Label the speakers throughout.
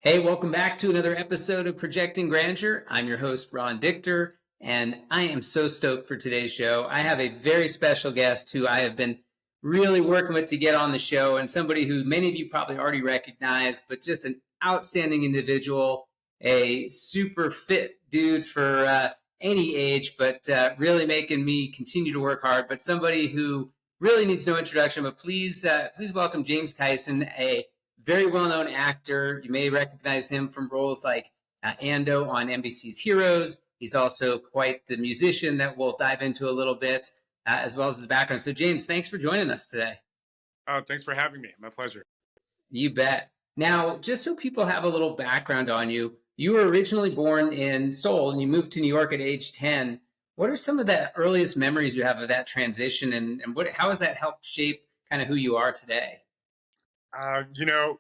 Speaker 1: Hey, welcome back to another episode of Projecting Grandeur. I'm your host, Ron Dichter, and I am so stoked for today's show. I have a very special guest who I have been really working with to get on the show, and somebody who many of you probably already recognize, but just an outstanding individual, a super fit dude for any age, but really making me continue to work hard. But somebody who really needs no introduction, but please welcome James Kyson, a very well-known actor. You may recognize him from roles like Ando on NBC's Heroes. He's also quite the musician that we'll dive into a little bit, as well as his background. So, James, thanks for joining us today.
Speaker 2: Oh, thanks for having me. My pleasure.
Speaker 1: You bet. Now, just so people have a little background on you, you were originally born in Seoul and you moved to New York at age 10. What are some of the earliest memories you have of that transition, and how has that helped shape kind of who you are today?
Speaker 2: Uh, you know,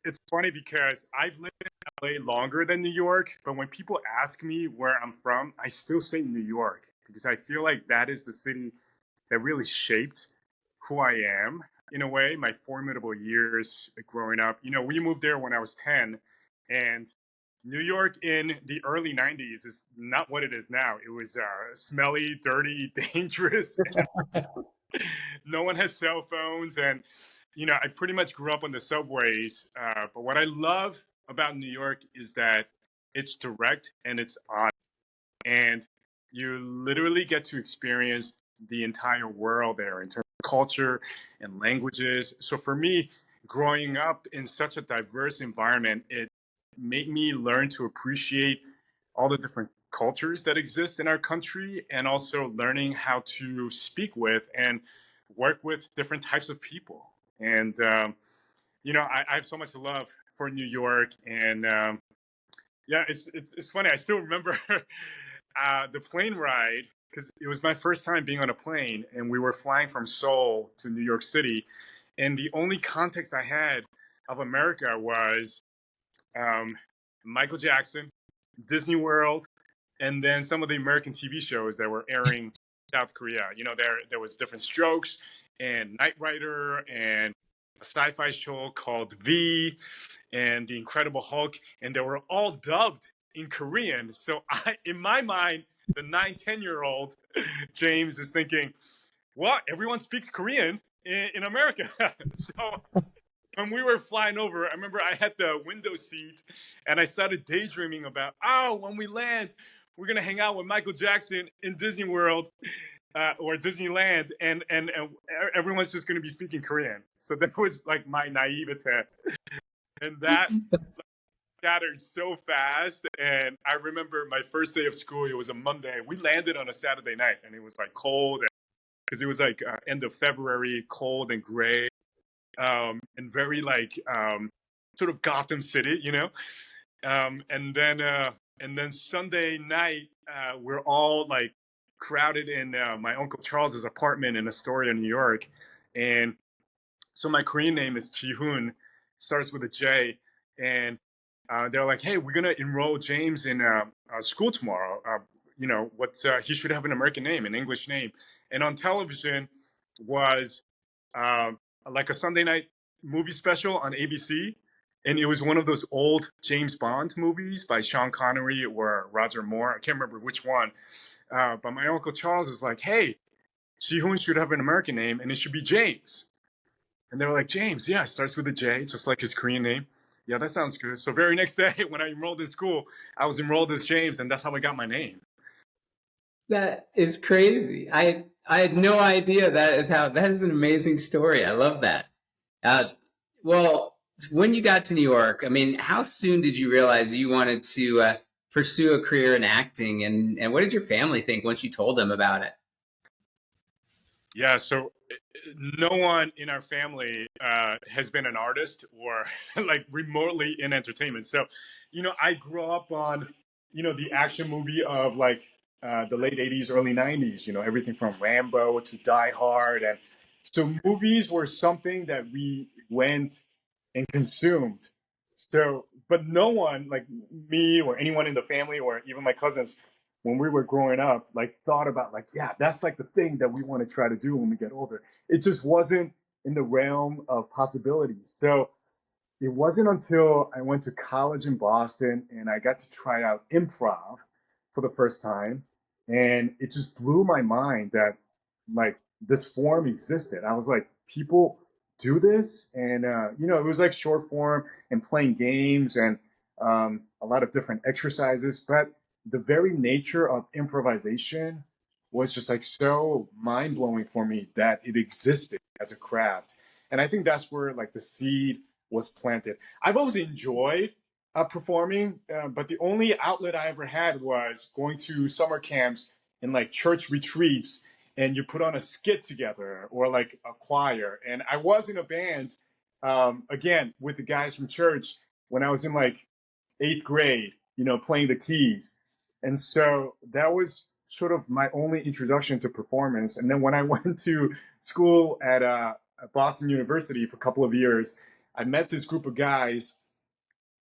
Speaker 2: it's funny because I've lived in LA longer than New York, but when people ask me where I'm from, I still say New York because I feel like that is the city that really shaped who I am in a way, my formidable years growing up. We moved there when I was 10, and New York in the early 90s is not what it is now. It was smelly, dirty, dangerous. No one has cell phones, and I pretty much grew up on the subways. But what I love about New York is that it's direct and it's on, and you literally get to experience the entire world there in terms of culture and languages. So for me, growing up in such a diverse environment, it made me learn to appreciate all the different cultures that exist in our country, and also learning how to speak with and work with different types of people. And I have so much love for New York, and yeah, it's funny. I still remember the plane ride because it was my first time being on a plane, and we were flying from Seoul to New York City, and the only context I had of America was Michael Jackson, Disney World, and then some of the American TV shows that were airing in South Korea. There was Different Strokes and Knight Rider and a sci-fi show called V and The Incredible Hulk, and they were all dubbed in Korean. So in my mind, the 9, 10-year-old James is thinking, "What? Everyone speaks Korean in America." So when we were flying over, I remember I had the window seat and I started daydreaming about, when we land, we're going to hang out with Michael Jackson in Disney World or Disneyland, and everyone's just going to be speaking Korean. So that was like my naivete. And that shattered so fast. And I remember my first day of school, it was a Monday. We landed on a Saturday night, and it was like cold because it was like end of February, cold and gray. And very like sort of Gotham City. And then Sunday night, we're all like crowded in my Uncle Charles's apartment in Astoria, New York. And so my Korean name is Ji-hoon, starts with a J, and they're like, "Hey, we're gonna enroll James in school tomorrow. He should have an American name, an English name." And on television was uh, like a Sunday night movie special on ABC, and it was one of those old James Bond movies by Sean Connery or Roger Moore. I can't remember which one. But my Uncle Charles is like, "Hey, Ji-hoon should have an American name, and it should be James." And they were like, "James, yeah, it starts with a J, just like his Korean name." Yeah, that sounds good. So very next day when I enrolled in school, I was enrolled as James, and that's how I got my name.
Speaker 1: That is crazy. I had no idea that is an amazing story. I love that. Uh, well, when you got to New York, I mean, how soon did you realize you wanted to pursue a career in acting, and what did your family think once you told them about it?
Speaker 2: Yeah, so no one in our family has been an artist or like remotely in entertainment. So, I grew up on, the action movie of like the late 80s, early 90s, everything from Rambo to Die Hard. And so movies were something that we went and consumed. So, but no one like me or anyone in the family or even my cousins when we were growing up, like thought about like, yeah, that's like the thing that we want to try to do when we get older. It just wasn't in the realm of possibilities. So, it wasn't until I went to college in Boston and I got to try out improv for the first time. And it just blew my mind that like this form existed. I was like, people do this? And, it was like short form and playing games and a lot of different exercises. But the very nature of improvisation was just like so mind blowing for me that it existed as a craft. And I think that's where like the seed was planted. I've always enjoyed performing, but the only outlet I ever had was going to summer camps and like church retreats, and you put on a skit together or like a choir. And I was in a band, again, with the guys from church when I was in like eighth grade, playing the keys. And so that was sort of my only introduction to performance. And then when I went to school at Boston University for a couple of years, I met this group of guys,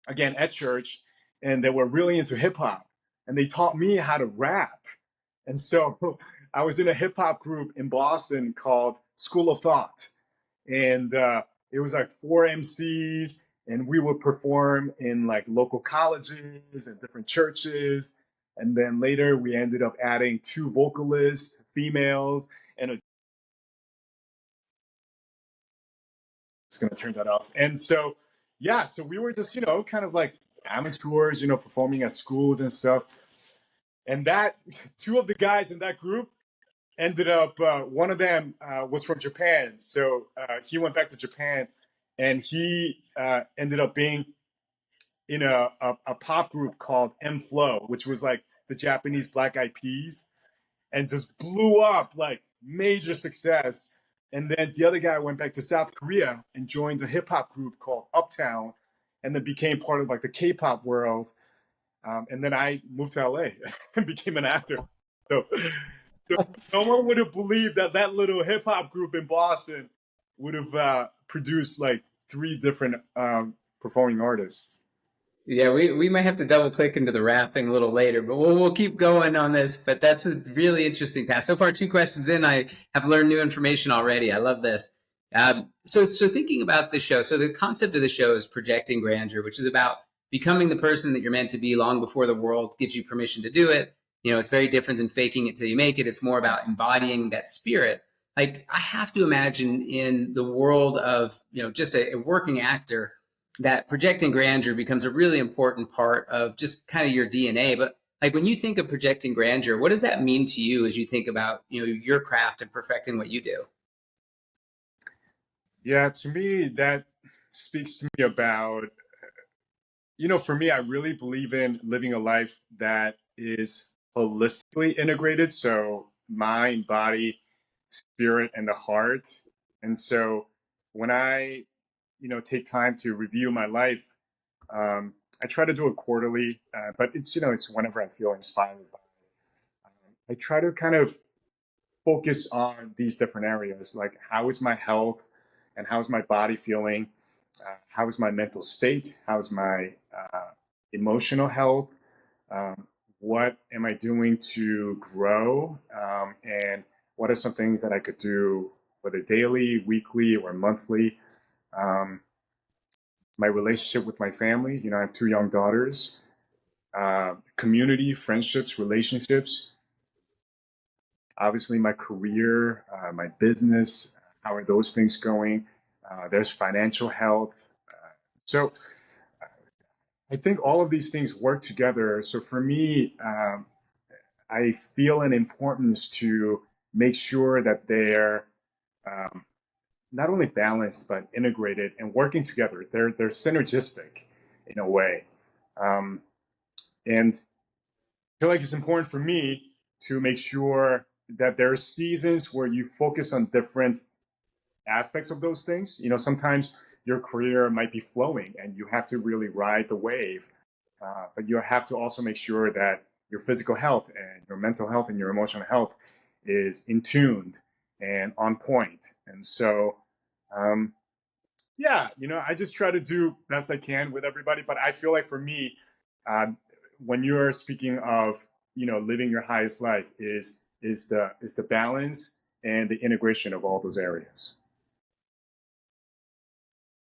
Speaker 2: again, at church, and they were really into hip hop. And they taught me how to rap. And so I was in a hip hop group in Boston called School of Thought. And it was like four MCs, and we would perform in like local colleges and different churches. And then later we ended up adding two vocalists, females, and it's going to turn that off. And so, yeah, so we were just, kind of like amateurs, performing at schools and stuff. And that two of the guys in that group ended up, one of them was from Japan. So he went back to Japan and he ended up being in a pop group called M Flow, which was like the Japanese Black Eyed Peas, and just blew up like major success. And then the other guy went back to South Korea and joined a hip hop group called Uptown, and then became part of like the K-pop world. And then I moved to LA and became an actor. So no one would have believed that that little hip hop group in Boston would have produced like three different performing artists.
Speaker 1: Yeah, we might have to double click into the rapping a little later, but we'll keep going on this. But that's a really interesting path. So far, two questions in, I have learned new information already. I love this. So thinking about the show, so the concept of the show is projecting grandeur, which is about becoming the person that you're meant to be long before the world gives you permission to do it. It's very different than faking it till you make it. It's more about embodying that spirit. Like I have to imagine in the world of just a working actor, that projecting grandeur becomes a really important part of just kind of your DNA. But like when you think of projecting grandeur, what does that mean to you as you think about your craft and perfecting what you do?
Speaker 2: Yeah, to me, that speaks to me about, for me, I really believe in living a life that is holistically integrated. So mind, body, spirit, and the heart. And so when I, take time to review my life, I try to do it quarterly, but it's whenever I feel inspired by it. I try to kind of focus on these different areas, like how is my health and how is my body feeling? How is my mental state? How is my emotional health? What am I doing to grow? And what are some things that I could do, whether daily, weekly, or monthly? Um, my relationship with my family. I have two young daughters. Community, friendships, relationships. Obviously, my career, my business. How are those things going? There's financial health. So I think all of these things work together. So for me, I feel an importance to make sure that they're um, not only balanced but integrated and working together. They're synergistic in a way, and I feel like it's important for me to make sure that there are seasons where you focus on different aspects of those things. Sometimes your career might be flowing and you have to really ride the wave, but you have to also make sure that your physical health and your mental health and your emotional health is in tuned and on point. And so, yeah, I just try to do best I can with everybody. But I feel like for me, uh, when you're speaking of living your highest life, is the balance and the integration of all those areas.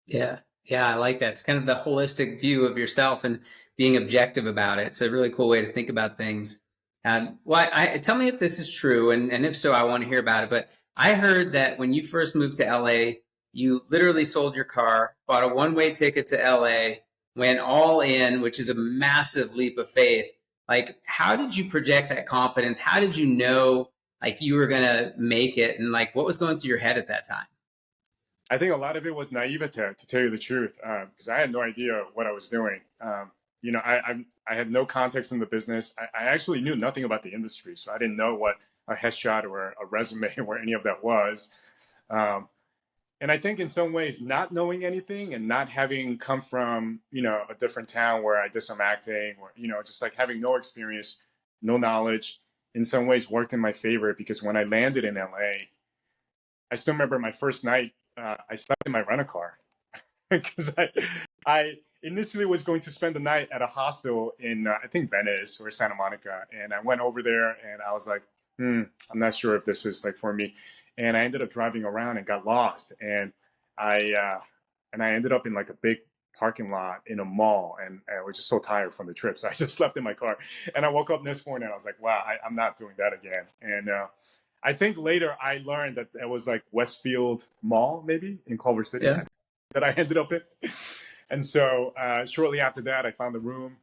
Speaker 1: Yeah. Yeah, I like that. It's kind of the holistic view of yourself and being objective about it. It's a really cool way to think about things. Well, tell me if this is true, and if so, I want to hear about it. But I heard that when you first moved to LA, you literally sold your car, bought a one-way ticket to LA, went all in, which is a massive leap of faith. Like, how did you project that confidence? How did you know like you were gonna make it, and like what was going through your head at that time?
Speaker 2: I think a lot of it was naivete, to tell you the truth, because I had no idea what I was doing. I had no context in the business. I actually knew nothing about the industry, so I didn't know what a headshot or a resume or any of that was. Um, and I think in some ways, not knowing anything and not having come from a different town where I did some acting, or just like having no experience, no knowledge, in some ways worked in my favor because when I landed in LA, I still remember my first night. I slept in my rental car because I initially was going to spend the night at a hostel in I think Venice or Santa Monica, and I went over there and I was like, I'm not sure if this is like for me, and I ended up driving around and got lost, I I ended up in like a big parking lot in a mall, and I was just so tired from the trip, so I just slept in my car, and I woke up next morning and I was like, wow, I'm not doing that again, and I think later I learned that it was like Westfield Mall, maybe in Culver City,
Speaker 1: Yeah.
Speaker 2: that I ended up in. And so shortly after that, I found a room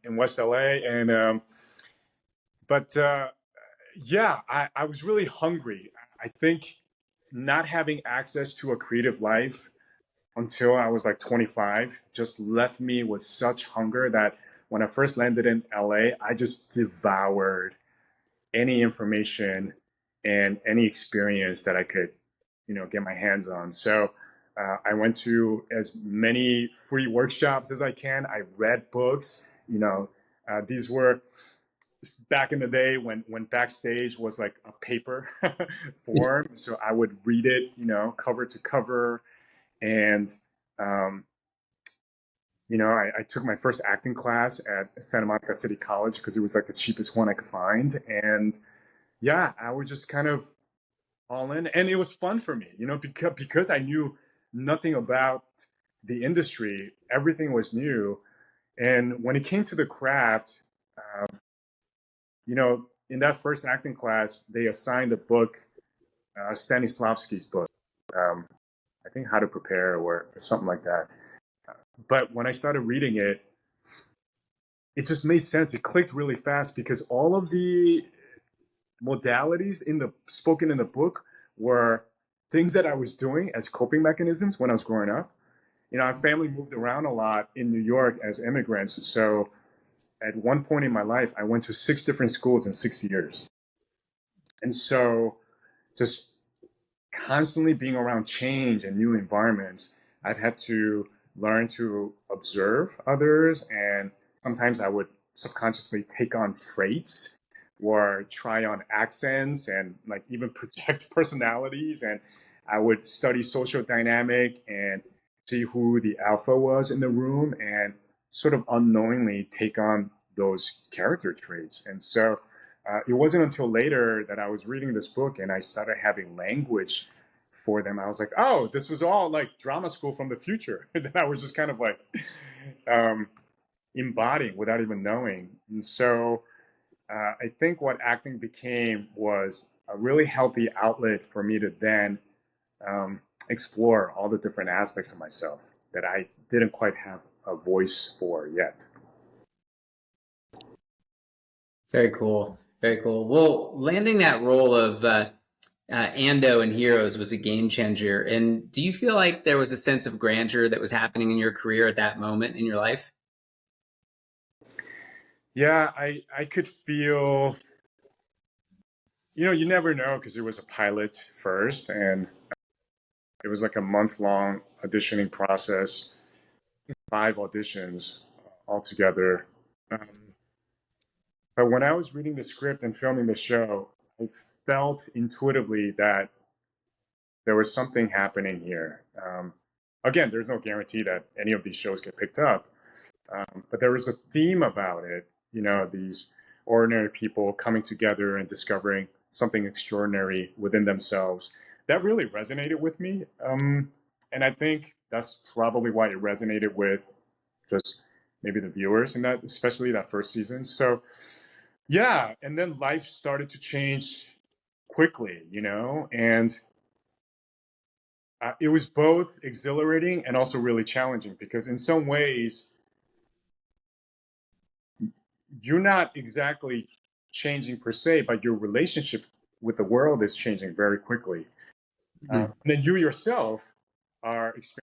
Speaker 2: in West LA. And but yeah, I was really hungry. I think not having access to a creative life until I was like 25 just left me with such hunger that when I first landed in LA, I just devoured any information and any experience that I could, get my hands on. So I went to as many free workshops as I can. I read books. These were back in the day when backstage was like a paper form. So I would read it, cover to cover, and um, I took my first acting class at Santa Monica City College because it was like the cheapest one I could find, and yeah, I was just kind of all in, and it was fun for me, because I knew nothing about the industry. Everything was new, and when it came to the craft, in that first acting class, they assigned a book, Stanislavski's book, um, I think How to Prepare or something like that. But when I started reading it, it just made sense. It clicked really fast because all of the modalities in the spoken in the book were things that I was doing as coping mechanisms when I was growing up. Our family moved around a lot in New York as immigrants. So at one point in my life, I went to 6 different schools in 6 years. And so just constantly being around change and new environments, I've had to learn to observe others. And sometimes I would subconsciously take on traits or try on accents and like even project personalities. And I would study social dynamic and see who the alpha was in the room and sort of unknowingly take on those character traits. And so it wasn't until later that I was reading this book and I started having language for them. I was like, oh, this was all like drama school from the future that I was just kind of like um, embodying without even knowing. And so I think what acting became was a really healthy outlet for me to then explore all the different aspects of myself that I didn't quite have a voice for yet.
Speaker 1: Very cool. Very cool. Well, landing that role of Ando in Heroes was a game changer. And do you feel like there was a sense of grandeur that was happening in your career at that moment in your life?
Speaker 2: Yeah, I could feel, you never know because it was a pilot first and it was like a month-long auditioning process, 5 auditions altogether. But when I was reading the script and filming the show, I felt intuitively that there was something happening here. Again, there's no guarantee that any of these shows get picked up, but there was a theme about it. These ordinary people coming together and discovering something extraordinary within themselves. That really resonated with me. And I think that's probably why it resonated with just maybe the viewers in that, especially that first season. So yeah, and then life started to change quickly, and it was both exhilarating and also really challenging because in some ways you're not exactly changing per se, but your relationship with the world is changing very quickly.
Speaker 1: Mhm.
Speaker 2: And then you yourself are experiencing